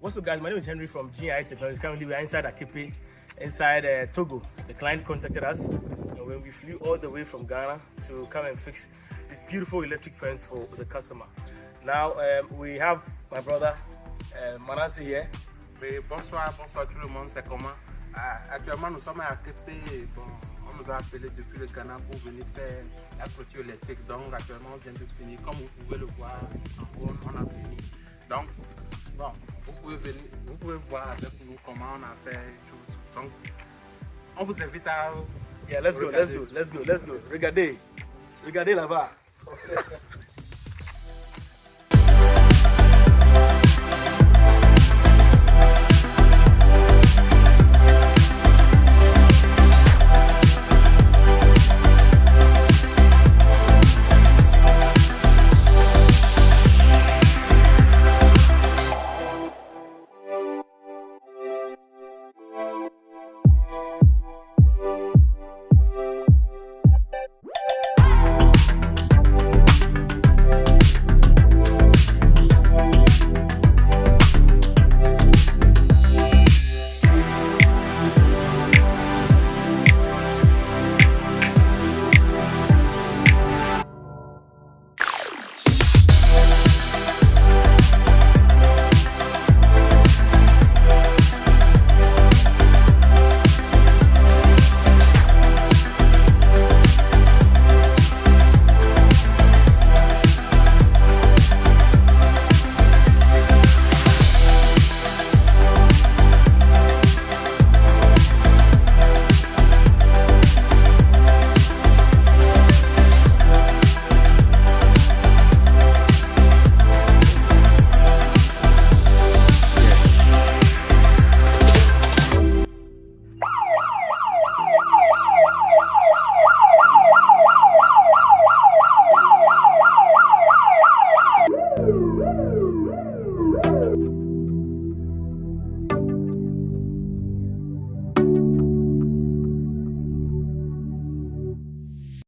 What's up, guys? My name is Henry from GI Technologies. Currently, we are inside Akepe, inside Togo. The client contacted us when we flew all the way from Ghana to come and fix this beautiful electric fence for the customer. Now, we have my brother Manasseh here. Bonsoir tout le monde, c'est comment? Actuellement, nous sommes à Akepe. Bon, on nous a appelé depuis le Ghana pour venir faire la clôture électrique. Donc, actuellement, on vient de finir. Comme vous pouvez le voir, en gros, on a fini. Donc, bon, vous pouvez venir, vous pouvez voir avec nous comment on a fait tout. Donc, on vous invite à... Yeah, let's go. Regardez là-bas.